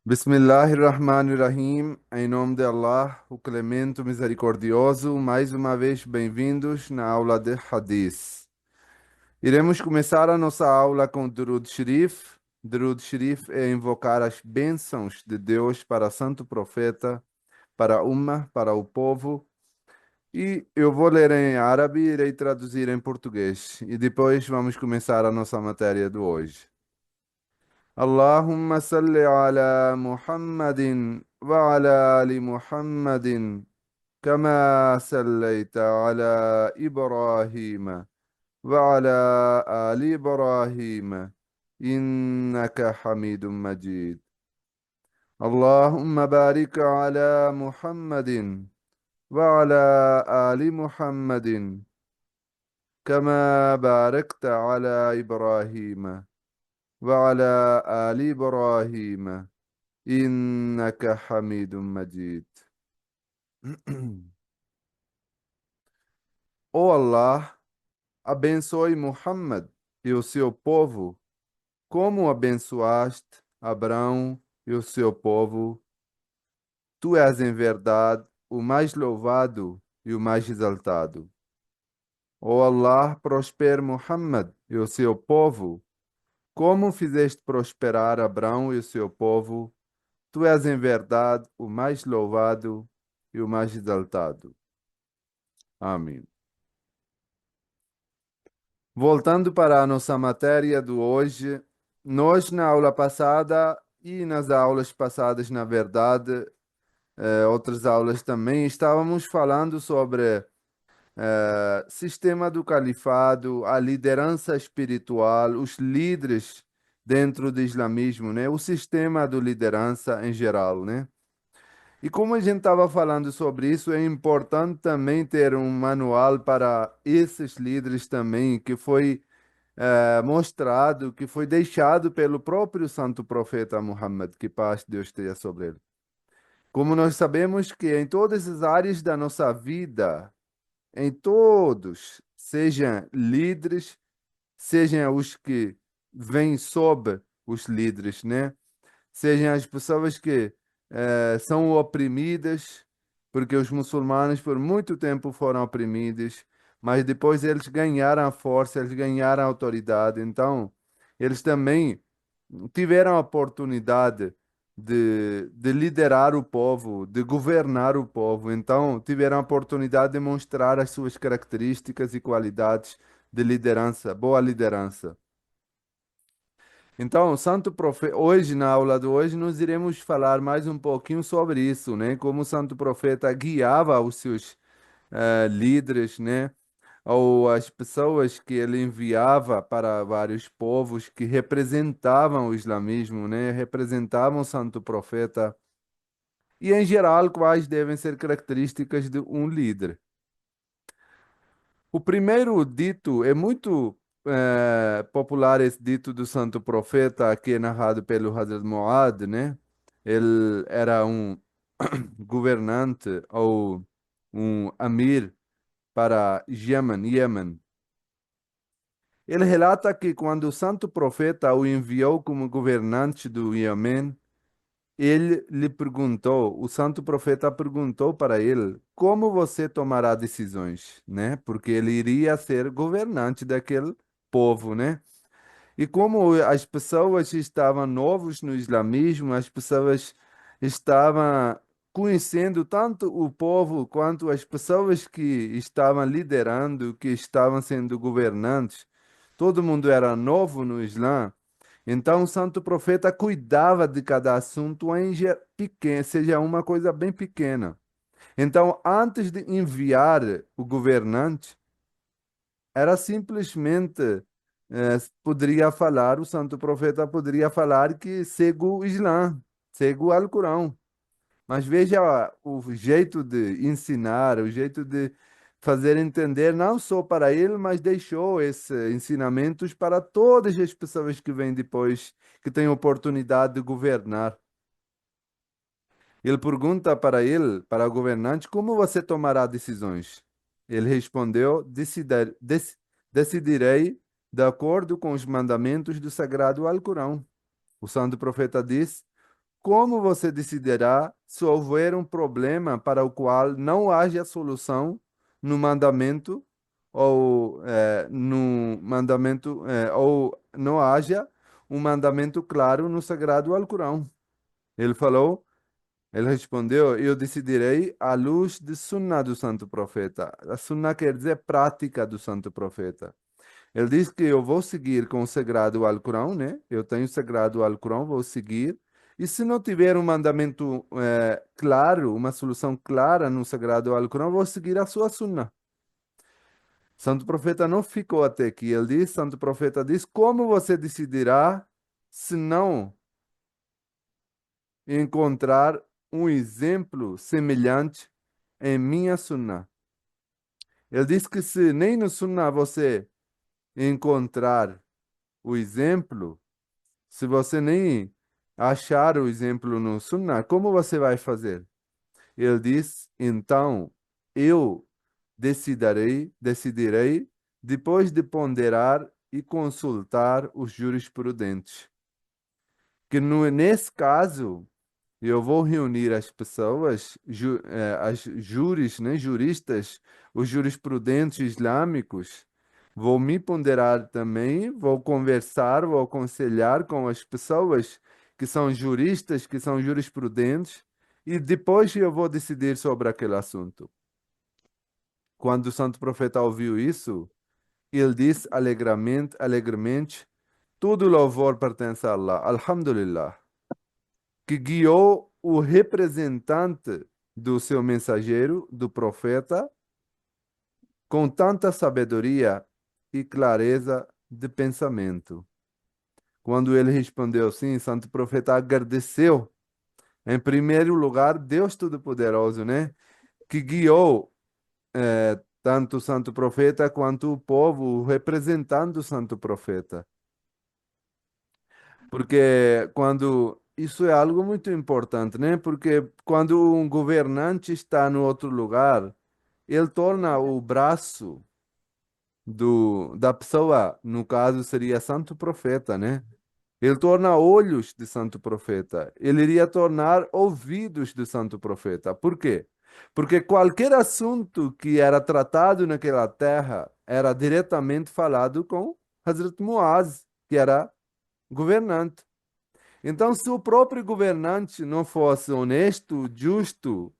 Bismillahirrahmanirrahim, em nome de Allah, o Clemente, o Misericordioso, mais uma vez bem-vindos na aula de Hadith. Iremos começar a nossa aula com Durud Sharif. Durud Sharif é invocar as bênçãos de Deus para o Santo Profeta, para a Ummah, para o povo. E eu vou ler em árabe e irei traduzir em português. E depois vamos começar a nossa matéria de hoje. اللهم صل على محمد وعلى آل محمد كما صليت على إبراهيم وعلى آل إبراهيم إنك حميد مجيد. اللهم بارك على محمد وعلى آل محمد كما باركت على إبراهيم وعلى آل إبراهيم إنك حميد مجيد. Ó Allah, abençoe Muhammad e o seu povo, como abençoaste Abraão e o seu povo. Tu és em verdade o mais louvado e o mais exaltado. Ó Allah, prospere Muhammad e o seu povo, como fizeste prosperar Abraão e o seu povo. Tu és em verdade o mais louvado e o mais exaltado. Amém. Voltando para a nossa matéria do hoje, nós na aula passada e nas aulas passadas, na verdade, outras aulas também, estávamos falando sobre sistema do califado, a liderança espiritual, os líderes dentro do islamismo, né? O sistema de liderança em geral, né? E como a gente estava falando sobre isso, é importante também ter um manual para esses líderes também, que foi mostrado, que foi deixado pelo próprio santo profeta Muhammad, que paz de Deus esteja sobre ele. Como nós sabemos que em todas as áreas da nossa vida, em todos, sejam líderes, sejam os que vêm sob os líderes, né? Sejam as pessoas que são oprimidas, porque os muçulmanos por muito tempo foram oprimidos, mas depois eles ganharam a força, eles ganharam a autoridade, então eles também tiveram a oportunidade de liderar o povo, de governar o povo, então tiveram a oportunidade de mostrar as suas características e qualidades de liderança, boa liderança. Então, o Santo Profeta, hoje, na aula de hoje, nós iremos falar mais um pouquinho sobre isso, né? Como o Santo Profeta guiava os seus líderes, né? Ou as pessoas que ele enviava para vários povos que representavam o islamismo, né? Representavam o Santo Profeta. E, em geral, quais devem ser características de um líder. O primeiro dito é muito popular, esse dito do Santo Profeta, que é narrado pelo Hazrat Muad, né? Ele era um governante ou um amir para Yemen. Ele relata que quando o Santo Profeta o enviou como governante do Iêmen, ele lhe perguntou, o santo profeta perguntou para ele, como você tomará decisões, né? Porque ele iria ser governante daquele povo, né? E como as pessoas estavam novos no islamismo, as pessoas estavam conhecendo tanto o povo quanto as pessoas que estavam liderando, que estavam sendo governantes, todo mundo era novo no Islã. Então, o santo profeta cuidava de cada assunto pequeno, seja uma coisa bem pequena. Então, antes de enviar o governante, era simplesmente, poderia falar, o santo profeta poderia falar que segue o Islã, segue o Alcorão. Mas veja o jeito de ensinar, o jeito de fazer entender, não só para ele, mas deixou esses ensinamentos para todas as pessoas que vêm depois, que têm oportunidade de governar. Ele pergunta para ele, para o governante, como você tomará decisões? Ele respondeu, decidirei de acordo com os mandamentos do Sagrado Alcorão. O santo profeta diz, como você decidirá se houver um problema para o qual não haja solução no mandamento ou não haja um mandamento claro no Sagrado Alcorão? Ele falou, ele respondeu, eu decidirei à luz de Sunnah do Santo Profeta. A Sunnah quer dizer prática do Santo Profeta. Ele diz que eu vou seguir com o sagrado Alcorão, né? Eu tenho o sagrado Alcorão, vou seguir. E se não tiver um mandamento claro, uma solução clara no sagrado Alcorão, vou seguir a sua sunna. Santo Profeta não ficou até aqui. Ele diz, Santo Profeta diz, como você decidirá se não encontrar um exemplo semelhante em minha sunna? Ele diz que se nem no sunna você encontrar o exemplo, se você nem achar o exemplo no Sunnah, como você vai fazer? Ele diz, então eu decidirei depois de ponderar e consultar os jurisprudentes. Que nesse caso, eu vou reunir as pessoas, as júris, né, juristas, os jurisprudentes islâmicos. Vou me ponderar também, vou conversar, vou aconselhar com as pessoas que são juristas, que são jurisprudentes, e depois eu vou decidir sobre aquele assunto. Quando o santo profeta ouviu isso, ele disse alegremente, todo louvor pertence a Allah, Alhamdulillah, que guiou o representante do seu mensageiro, do profeta, com tanta sabedoria e clareza de pensamento. Quando ele respondeu sim, santo profeta agradeceu, em primeiro lugar, Deus Todo-Poderoso, né? Que guiou tanto o santo profeta quanto o povo, representando o santo profeta. Porque quando isso é algo muito importante, né? Porque quando um governante está no outro lugar, ele torna o braço da pessoa, no caso seria santo profeta, né? Ele torna olhos de santo profeta. Ele iria tornar ouvidos de santo profeta. Por quê? Porque qualquer assunto que era tratado naquela terra era diretamente falado com Hazrat Muaz, que era governante. Então, se o próprio governante não fosse honesto, justo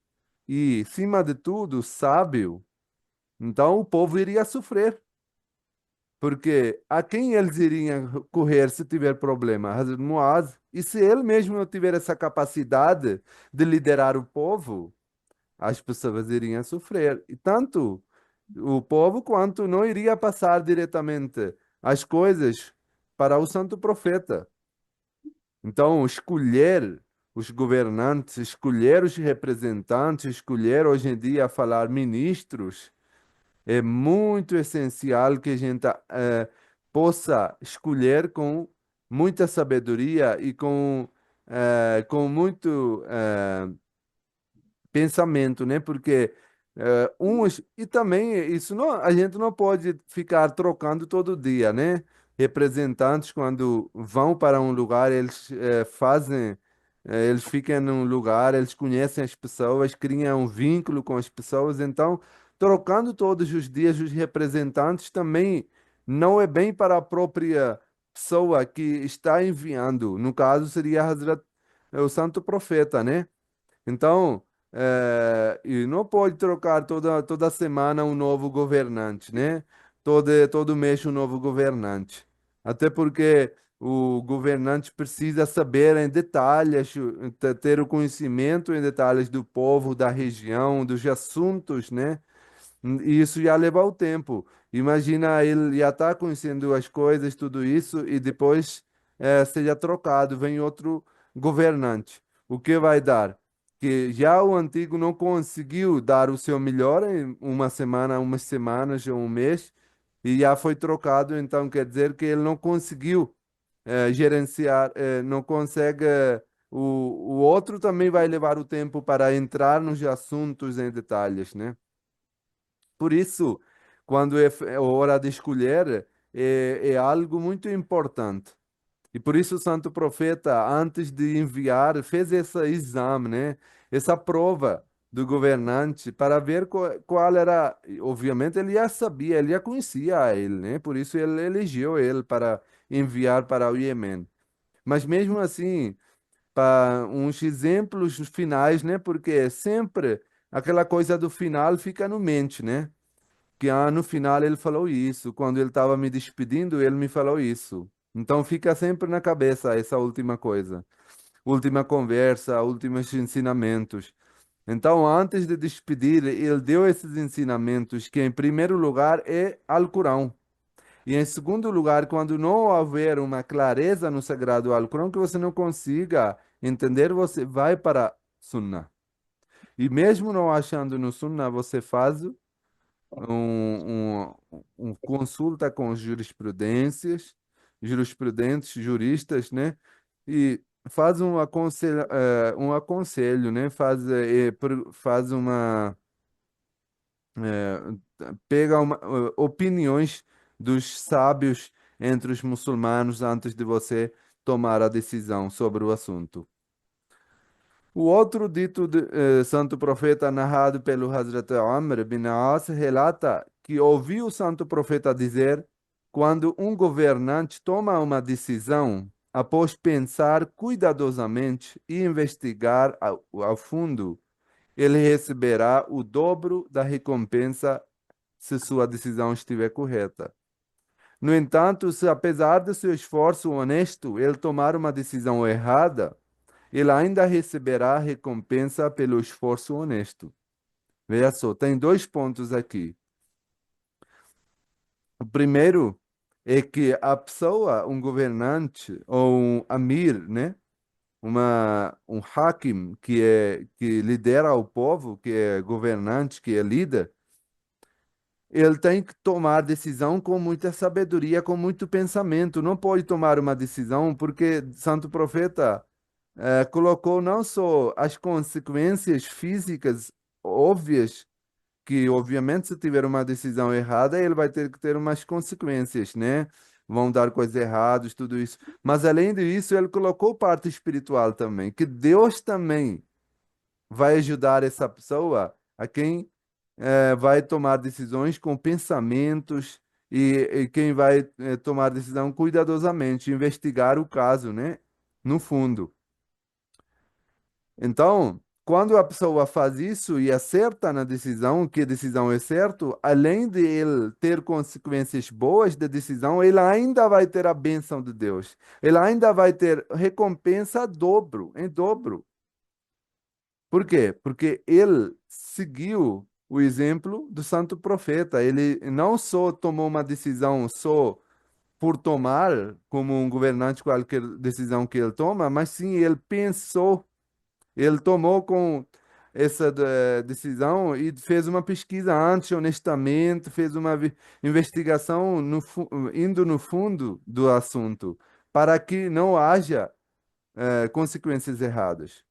e, acima de tudo, sábio, então o povo iria sofrer. Porque a quem eles iriam correr se tiver problema? Hazrat Muaz. E se ele mesmo não tiver essa capacidade de liderar o povo, as pessoas iriam sofrer. E tanto o povo quanto não iria passar diretamente as coisas para o santo profeta. Então, escolher os governantes, escolher os representantes, escolher hoje em dia falar ministros, é muito essencial que a gente possa escolher com muita sabedoria e com muito pensamento, né? Porque uns e também isso não, a gente não pode ficar trocando todo dia, né? Representantes quando vão para um lugar, eles eles ficam num lugar, eles conhecem as pessoas, criam um vínculo com as pessoas, então trocando todos os dias os representantes também não é bem para a própria pessoa que está enviando. No caso seria o santo profeta, né? Então, e não pode trocar toda semana um novo governante, né? Todo mês um novo governante. Até porque o governante precisa saber em detalhes, ter o conhecimento em detalhes do povo, da região, dos assuntos, né? E isso já leva o tempo. Imagina ele já está conhecendo as coisas, tudo isso, e depois seja trocado, vem outro governante. O que vai dar? Que já o antigo não conseguiu dar o seu melhor em uma semana, umas semanas ou um mês, e já foi trocado, então quer dizer que ele não conseguiu gerenciar, não consegue. O outro também vai levar o tempo para entrar nos assuntos em detalhes, né? Por isso, quando é hora de escolher, é algo muito importante. E por isso o santo profeta, antes de enviar, fez esse exame, né? Essa prova do governante para ver qual era. Obviamente ele já sabia, ele já conhecia ele, né? Por isso ele elegeu ele para enviar para o Iêmen. Mas mesmo assim, para uns exemplos finais, né? Porque sempre aquela coisa do final fica no mente, né? Que no final ele falou isso, quando ele estava me despedindo, ele me falou isso. Então fica sempre na cabeça essa última coisa, última conversa, últimos ensinamentos. Então, antes de despedir, ele deu esses ensinamentos, que em primeiro lugar é Alcorão. E em segundo lugar, quando não houver uma clareza no Sagrado Alcorão que você não consiga entender, você vai para Sunnah. E mesmo não achando no Sunnah, você faz consulta com jurisprudentes, juristas, né? E faz um aconselho, né? Faz uma, pega opiniões dos sábios entre os muçulmanos antes de você tomar a decisão sobre o assunto. O outro dito santo profeta narrado pelo Hazrat Amr bin As relata que ouviu o santo profeta dizer: quando um governante toma uma decisão, após pensar cuidadosamente e investigar ao fundo, ele receberá o dobro da recompensa se sua decisão estiver correta. No entanto, se apesar do seu esforço honesto, ele tomar uma decisão errada, ele ainda receberá recompensa pelo esforço honesto. Veja só, tem dois pontos aqui. O primeiro é que a pessoa, um governante ou um amir, né? Um hakim que lidera o povo, que é governante, que é líder, ele tem que tomar decisão com muita sabedoria, com muito pensamento. Não pode tomar uma decisão porque Santo Profeta colocou não só as consequências físicas óbvias, que obviamente se tiver uma decisão errada, ele vai ter que ter umas consequências, né? Vão dar coisas erradas, tudo isso. Mas além disso, ele colocou parte espiritual também, que Deus também vai ajudar essa pessoa a quem vai tomar decisões com pensamentos e quem vai tomar decisão cuidadosamente, investigar o caso, né? No fundo. Então, quando a pessoa faz isso e acerta na decisão, que a decisão é certa, além de ele ter consequências boas da decisão, ele ainda vai ter a bênção de Deus. Ele ainda vai ter recompensa dobro, em dobro. Por quê? Porque ele seguiu o exemplo do santo profeta. Ele não só tomou uma decisão só por tomar, como um governante qualquer decisão que ele toma, mas sim ele pensou, ele tomou com essa decisão e fez uma pesquisa antes, honestamente, fez uma investigação indo no fundo do assunto, para que não haja consequências erradas.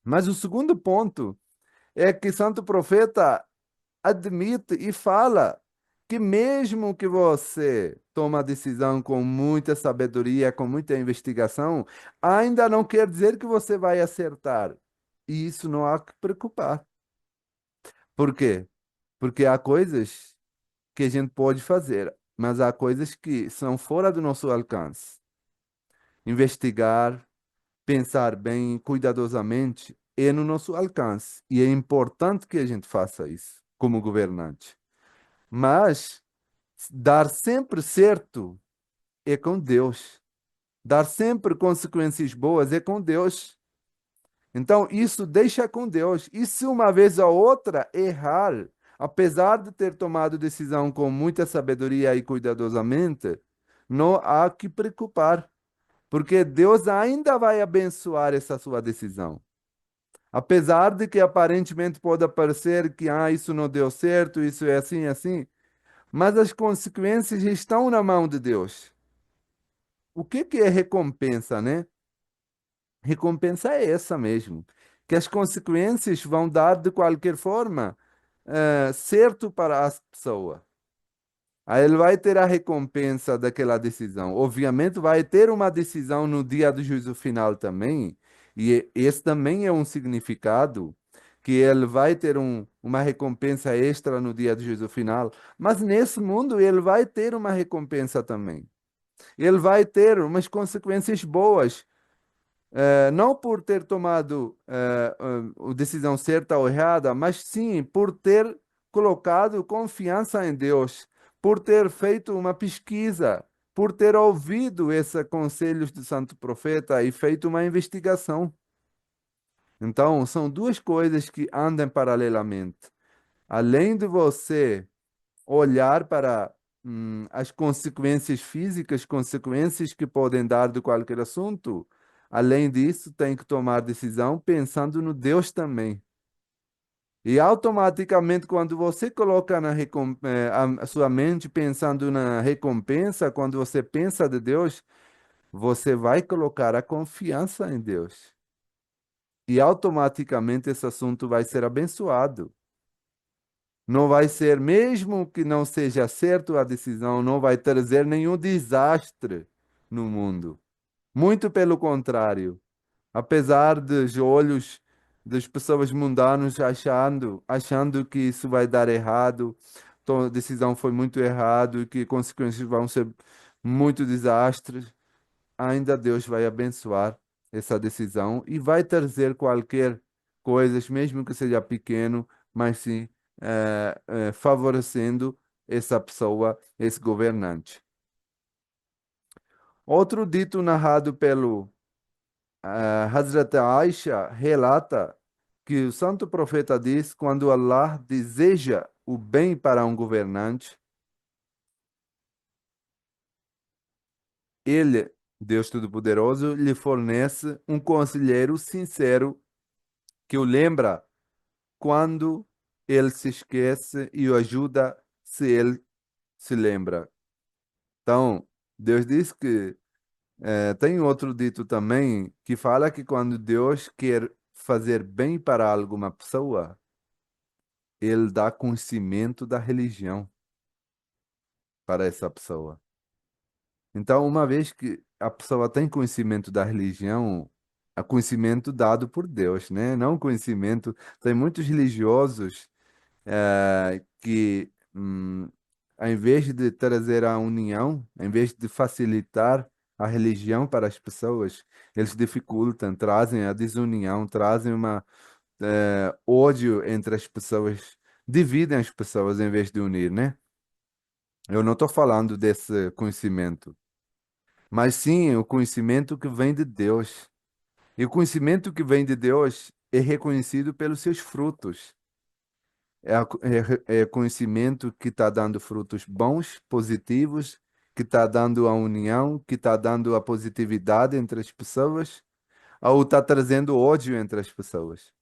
Mas o segundo ponto é que Santo Profeta admite e fala que mesmo que você toma a decisão com muita sabedoria, com muita investigação, ainda não quer dizer que você vai acertar. E isso não há que preocupar. Por quê? Porque há coisas que a gente pode fazer, mas há coisas que são fora do nosso alcance. Investigar, pensar bem, cuidadosamente, é no nosso alcance. E é importante que a gente faça isso como governante. Mas dar sempre certo é com Deus. Dar sempre consequências boas é com Deus. Então, isso deixa com Deus. E se uma vez ou outra errar, apesar de ter tomado decisão com muita sabedoria e cuidadosamente, não há que preocupar, porque Deus ainda vai abençoar essa sua decisão. Apesar de que aparentemente pode parecer que isso não deu certo, isso é assim, assim, mas as consequências estão na mão de Deus. O que é recompensa, né? Recompensa é essa mesmo, que as consequências vão dar de qualquer forma certo para a pessoa. Aí ele vai ter a recompensa daquela decisão. Obviamente, vai ter uma decisão no dia do juízo final também, e esse também é um significado, que ele vai ter uma recompensa extra no dia do juízo final, mas nesse mundo ele vai ter uma recompensa também. Ele vai ter umas consequências boas, não por ter tomado a decisão certa ou errada, mas sim por ter colocado confiança em Deus, por ter feito uma pesquisa, por ter ouvido esses conselhos do santo profeta e feito uma investigação. Então, são duas coisas que andam paralelamente. Além de você olhar para as consequências físicas, consequências que podem dar de qualquer assunto. Além disso, tem que tomar decisão pensando no Deus também. E automaticamente, quando você coloca a sua mente pensando na recompensa, quando você pensa de Deus, você vai colocar a confiança em Deus. E automaticamente esse assunto vai ser abençoado. Não vai ser, mesmo que não seja certo a decisão, não vai trazer nenhum desastre no mundo. Muito pelo contrário. Apesar dos olhos das pessoas mundanas achando que isso vai dar errado, a decisão foi muito errada e que consequências vão ser muito desastres, ainda Deus vai abençoar essa decisão e vai trazer qualquer coisas, mesmo que seja pequeno, mas sim favorecendo essa pessoa, esse governante. Outro dito narrado pelo Hazrat Aisha relata que o santo profeta diz: quando Allah deseja o bem para um governante, ele, Deus Todo-Poderoso, lhe fornece um conselheiro sincero que o lembra quando ele se esquece e o ajuda se ele se lembra. Então, Deus diz que tem outro dito também que fala que quando Deus quer fazer bem para alguma pessoa, ele dá conhecimento da religião para essa pessoa. Então, uma vez que a pessoa tem conhecimento da religião, é conhecimento dado por Deus, né? Não conhecimento. Tem muitos religiosos que, ao invés de trazer a união, em vez de facilitar a religião para as pessoas, eles dificultam, trazem a desunião, trazem uma ódio entre as pessoas, dividem as pessoas em vez de unir, né? Eu não estou falando desse conhecimento, mas sim o conhecimento que vem de Deus. E o conhecimento que vem de Deus é reconhecido pelos seus frutos. É conhecimento que está dando frutos bons, positivos, que está dando a união, que está dando a positividade entre as pessoas, ou está trazendo ódio entre as pessoas.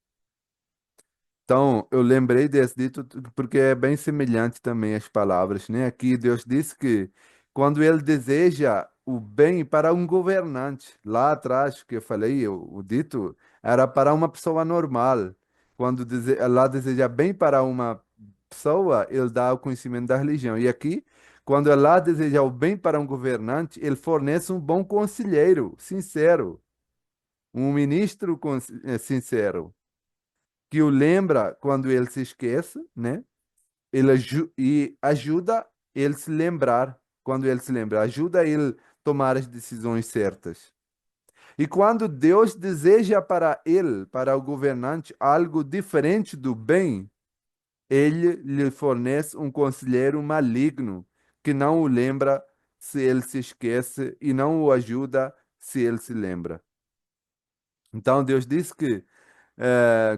Então, eu lembrei desse dito porque é bem semelhante também às palavras, né? Aqui Deus disse que quando ele deseja o bem para um governante, lá atrás que eu falei, o dito era para uma pessoa normal. Quando Allah deseja bem para uma pessoa, ele dá o conhecimento da religião. E aqui, quando Allah deseja o bem para um governante, ele fornece um bom conselheiro, sincero, um ministro sincero que o lembra quando ele se esquece, né? E ajuda ele se lembrar quando ele se lembra, ajuda ele tomar as decisões certas. E quando Deus deseja para ele, para o governante, algo diferente do bem, ele lhe fornece um conselheiro maligno que não o lembra se ele se esquece e não o ajuda se ele se lembra. Então Deus diz que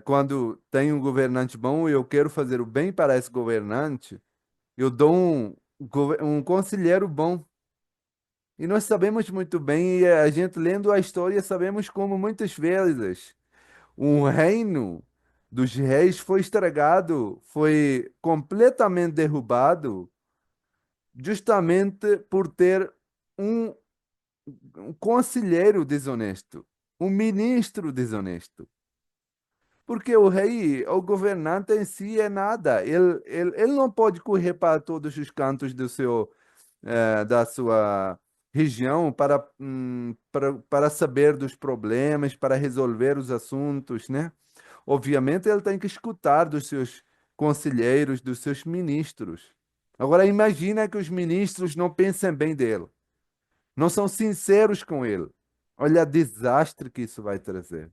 quando tem um governante bom e eu quero fazer o bem para esse governante, eu dou um conselheiro bom. E nós sabemos muito bem, e a gente lendo a história, sabemos como muitas vezes um reino dos reis foi estragado, foi completamente derrubado, justamente por ter um, um conselheiro desonesto, um ministro desonesto. Porque o rei, o governante em si é nada. Ele não pode correr para todos os cantos da sua região para saber dos problemas, para resolver os assuntos, né? Obviamente, ele tem que escutar dos seus conselheiros, dos seus ministros. Agora, imagina que os ministros não pensem bem dele, não são sinceros com ele. Olha o desastre que isso vai trazer.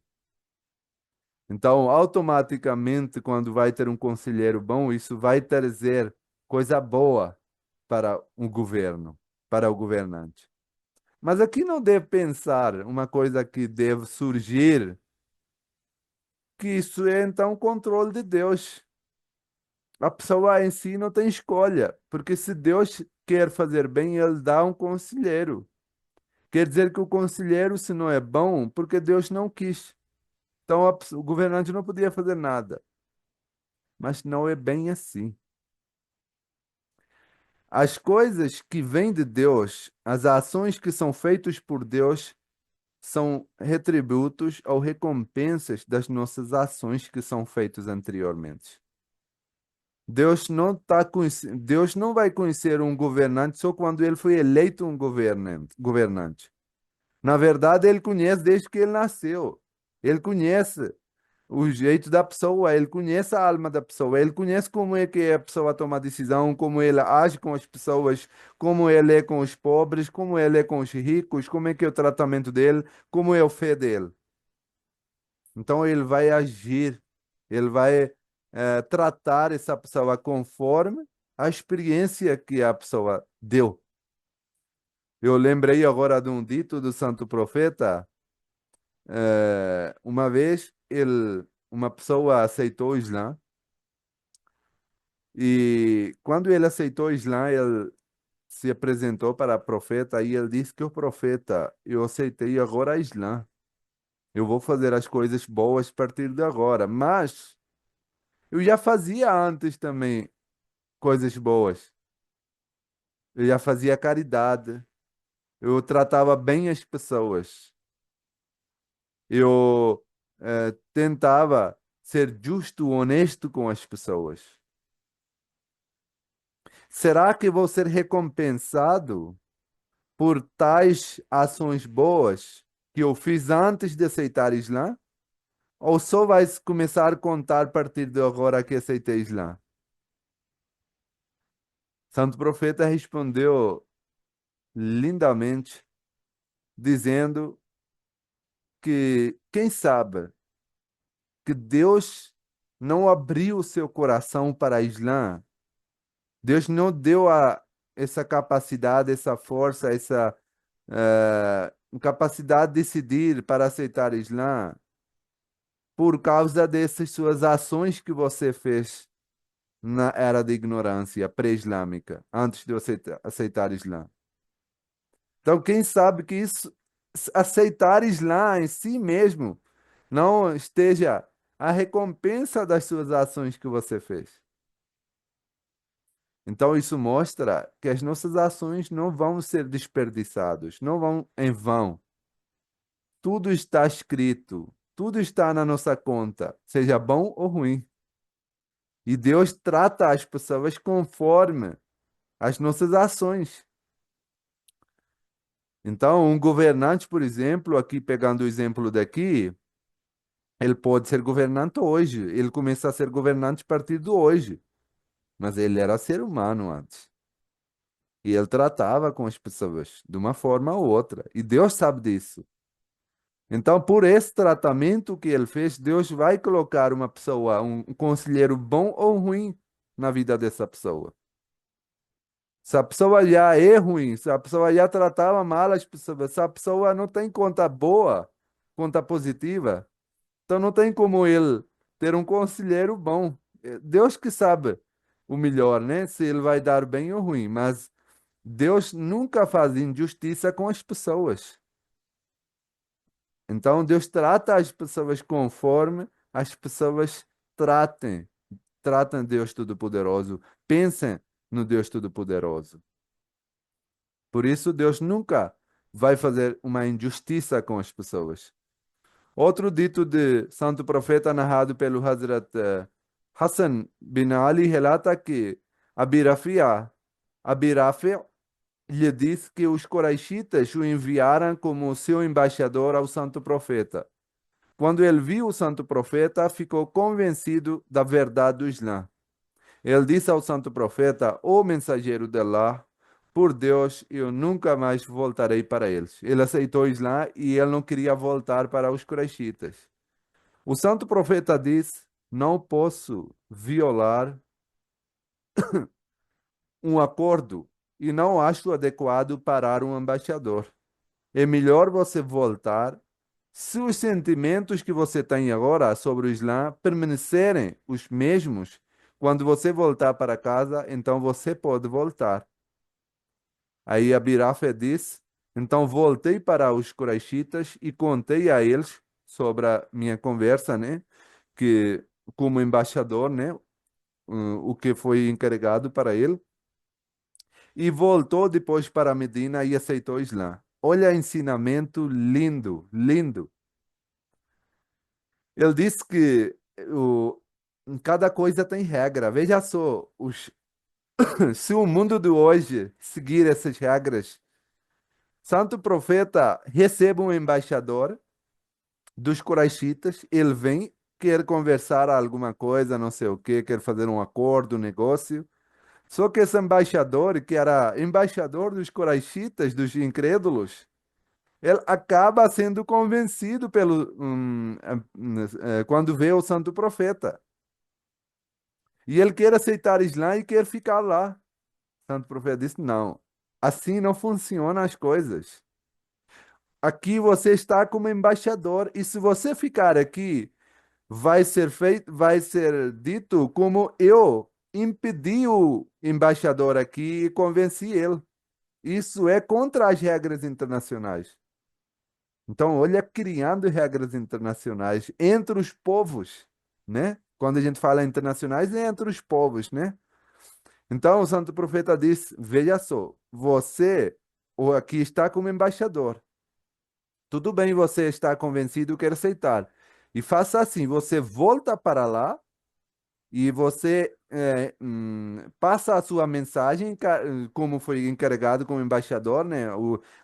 Então, automaticamente, quando vai ter um conselheiro bom, isso vai trazer coisa boa para o governo, para o governante. Mas aqui não deve pensar uma coisa que deve surgir, que isso é então controle de Deus. A pessoa em si não tem escolha, porque se Deus quer fazer bem, ele dá um conselheiro. Quer dizer que o conselheiro, se não é bom, porque Deus não quis. Então o governante não podia fazer nada. Mas não é bem assim. As coisas que vêm de Deus, as ações que são feitas por Deus, são retributos ou recompensas das nossas ações que são feitas anteriormente. Deus não vai conhecer um governante só quando ele foi eleito um governante. Na verdade, ele conhece desde que ele nasceu. Ele conhece o jeito da pessoa, ele conhece a alma da pessoa, ele conhece como é que a pessoa toma decisão, como ele age com as pessoas, como ele é com os pobres, como ele é com os ricos, como é que é o tratamento dele, como é o fé dele. Então ele vai agir, ele vai tratar essa pessoa conforme a experiência que a pessoa deu. Eu lembrei agora de um dito do santo profeta. Uma vez uma pessoa aceitou o Islã e quando ele aceitou o Islã, ele se apresentou para o profeta e ele disse que o profeta, eu aceitei agora o Islã. Eu vou fazer as coisas boas a partir de agora, mas eu já fazia antes também coisas boas. Eu já fazia caridade. Eu tratava bem as pessoas. Eu tentava ser justo, honesto com as pessoas. Será que vou ser recompensado por tais ações boas que eu fiz antes de aceitar Islã? Ou só vai começar a contar a partir de agora que aceitei Islã? Santo Profeta respondeu lindamente, dizendo que, quem sabe, que Deus não abriu o seu coração para Islã. Deus não deu essa capacidade, essa força, essa capacidade de decidir para aceitar Islã por causa dessas suas ações que você fez na era de ignorância pré-islâmica, antes de você aceitar Islã. Então, quem sabe que isso, aceitar Islã em si mesmo, não esteja a recompensa das suas ações que você fez. Então, isso mostra que as nossas ações não vão ser desperdiçadas, não vão em vão. Tudo está escrito, tudo está na nossa conta, seja bom ou ruim. E Deus trata as pessoas conforme as nossas ações. Então, um governante, por exemplo, aqui pegando o exemplo daqui, ele pode ser governante hoje, ele começa a ser governante a partir de hoje, mas ele era ser humano antes. E ele tratava com as pessoas de uma forma ou outra. E Deus sabe disso. Então, por esse tratamento que ele fez, Deus vai colocar uma pessoa, um conselheiro bom ou ruim na vida dessa pessoa. Se a pessoa já é ruim, se a pessoa já tratava mal as pessoas, se a pessoa não tem conta boa, conta positiva, então não tem como ele ter um conselheiro bom. Deus que sabe o melhor, né? Se ele vai dar bem ou ruim, mas Deus nunca faz injustiça com as pessoas. Então Deus trata as pessoas conforme as pessoas tratem. Tratem Deus Todo-Poderoso. Pensem no Deus Todo-Poderoso. Por isso, Deus nunca vai fazer uma injustiça com as pessoas. Outro dito de santo profeta narrado pelo Hazrat Hassan bin Ali relata que Abirafia, Abirafi lhe disse que os Quraishitas o enviaram como seu embaixador ao santo profeta. Quando ele viu o santo profeta, ficou convencido da verdade do Islã. Ele disse ao santo profeta: Ó mensageiro de Allah, por Deus, eu nunca mais voltarei para eles. Ele aceitou o Islã e ele não queria voltar para os Quraishitas. O santo profeta disse: Não posso violar um acordo e não acho adequado parar um embaixador. É melhor você voltar. Se os sentimentos que você tem agora sobre o Islã permanecerem os mesmos, quando você voltar para casa, então você pode voltar. Aí Abirafa disse: Então voltei para os Quraishitas e contei a eles sobre a minha conversa, né? Que como embaixador, né? O que foi encarregado para ele. E voltou depois para Medina e aceitou o Islã. Olha, ensinamento lindo, lindo. Ele disse que cada coisa tem regra. Veja só, se o mundo de hoje seguir essas regras, Santo Profeta recebe um embaixador dos Quraishitas, ele vem, quer conversar alguma coisa, não sei o quê, quer fazer um acordo, um negócio. Só que esse embaixador, que era embaixador dos Quraishitas, dos incrédulos, ele acaba sendo convencido quando vê o Santo Profeta. E ele quer aceitar o Islã e quer ficar lá. O Santo Profeta disse: não, assim não funcionam as coisas. Aqui você está como embaixador, e se você ficar aqui, vai ser feito, vai ser dito como eu impedi o embaixador aqui e convenci ele. Isso é contra as regras internacionais. Então, olha, criando regras internacionais entre os povos, né? Quando a gente fala internacionais, é entre os povos, né? Então, o santo profeta diz: Veja só, você ou aqui está como embaixador. Tudo bem, você está convencido, quer aceitar. E faça assim: você volta para lá e você passa a sua mensagem, como foi encarregado como embaixador, né?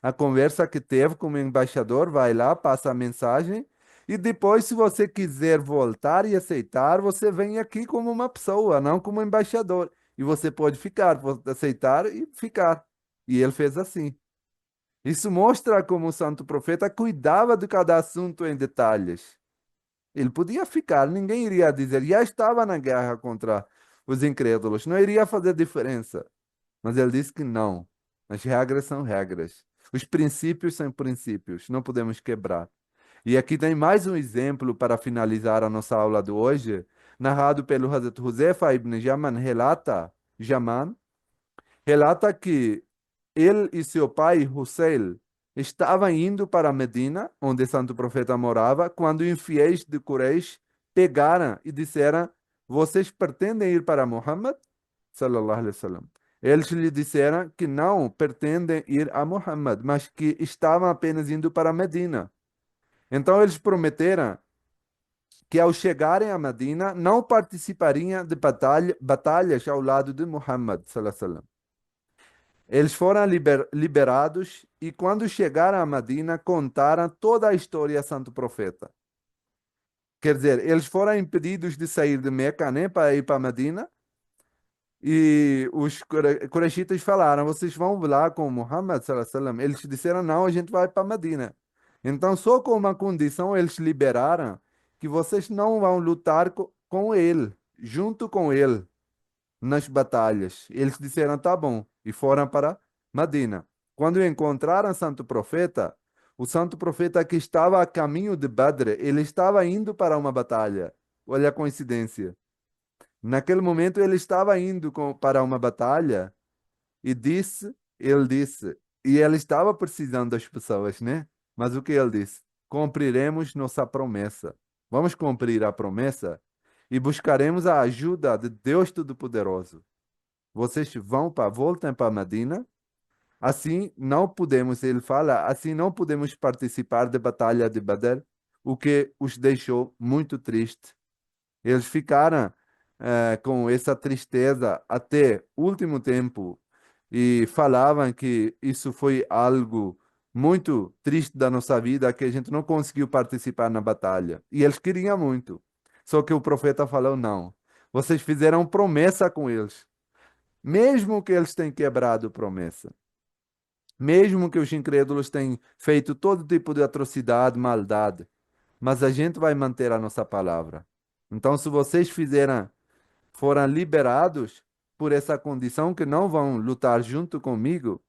A conversa que teve como embaixador, vai lá, passa a mensagem. E depois, se você quiser voltar e aceitar, você vem aqui como uma pessoa, não como embaixador. E você pode ficar, pode aceitar e ficar. E ele fez assim. Isso mostra como o santo profeta cuidava de cada assunto em detalhes. Ele podia ficar, ninguém iria dizer, já estava na guerra contra os incrédulos, não iria fazer diferença. Mas ele disse que não. As regras são regras. Os princípios são princípios, não podemos quebrar. E aqui tem mais um exemplo para finalizar a nossa aula de hoje, narrado pelo Hazrat Huzefa ibn Jaman, relata que ele e seu pai, Hussein, estavam indo para Medina, onde Santo Profeta morava, quando infiéis de Quraysh pegaram e disseram: Vocês pretendem ir para Muhammad? Sallallahu alaihi wasallam. Eles lhe disseram que não pretendem ir a Muhammad, mas que estavam apenas indo para Medina. Então eles prometeram que ao chegarem a Medina não participariam de batalhas ao lado de Muhammad, sallallahu alaihi wasallam. Eles foram liberados e, quando chegaram a Medina, contaram toda a história a Santo Profeta. Quer dizer, eles foram impedidos de sair de Meca, né, para ir para Medina. E os Quraishitas falaram: Vocês vão lá com Muhammad sallallahu alaihi wasallam? Eles disseram: Não, a gente vai para Medina. Então, só com uma condição, eles liberaram que vocês não vão lutar com ele, junto com ele nas batalhas. Eles disseram, tá bom, e foram para Medina. Quando encontraram Santo Profeta, o Santo Profeta que estava a caminho de Badr, ele estava indo para uma batalha. Olha a coincidência. Naquele momento ele estava indo para uma batalha e ele disse, e ele estava precisando das pessoas, né? Mas o que ele disse? Cumpriremos nossa promessa. Vamos cumprir a promessa e buscaremos a ajuda de Deus Todo-Poderoso. Vocês voltem para Medina. Assim não podemos, ele fala, assim não podemos participar da batalha de Badr. o que os deixou muito tristes. Eles ficaram com essa tristeza até o último tempo e falavam que isso foi algo muito triste da nossa vida, que a gente não conseguiu participar na batalha. E eles queriam muito. Só que o profeta falou: não, vocês fizeram promessa com eles, mesmo que eles tenham quebrado promessa. Mesmo que os incrédulos tenham feito todo tipo de atrocidade, maldade, mas a gente vai manter a nossa palavra. Então, se vocês foram liberados por essa condição que não vão lutar junto comigo,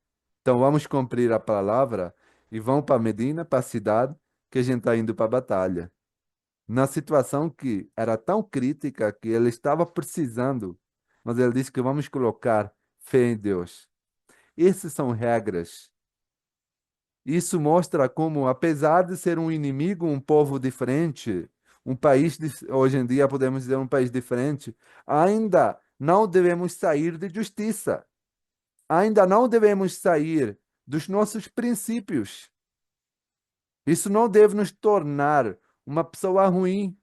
então vamos cumprir a palavra e vão para Medina, para a cidade que a gente está indo para a batalha. Na situação que era tão crítica que ele estava precisando, mas ele disse que vamos colocar fé em Deus. Essas são regras. Isso mostra como, apesar de ser um inimigo, um povo diferente, um país, hoje em dia podemos dizer um país diferente, ainda não devemos sair de justiça. Ainda não devemos sair dos nossos princípios. Isso não deve nos tornar uma pessoa ruim.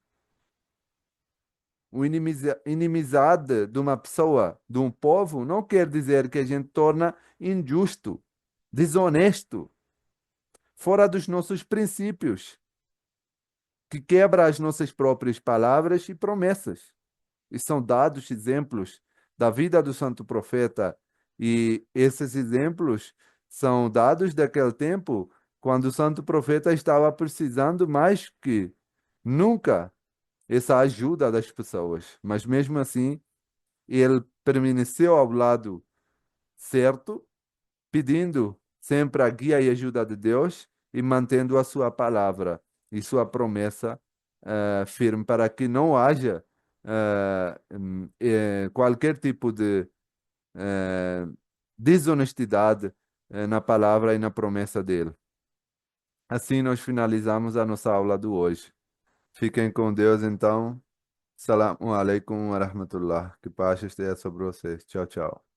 O inimizade de uma pessoa, de um povo, não quer dizer que a gente torna injusto, desonesto, fora dos nossos princípios, que quebra as nossas próprias palavras e promessas. E são dados exemplos da vida do santo profeta, e esses exemplos são dados daquele tempo quando o santo profeta estava precisando mais que nunca essa ajuda das pessoas. Mas mesmo assim, ele permaneceu ao lado certo, pedindo sempre a guia e ajuda de Deus e mantendo a sua palavra e sua promessa firme para que não haja qualquer tipo de eh, desonestidade na palavra e na promessa dele. Assim nós finalizamos a nossa aula do hoje. Fiquem com Deus, então. Salamu alaikum wa rahmatullah. Que paz esteja sobre vocês. Tchau, tchau.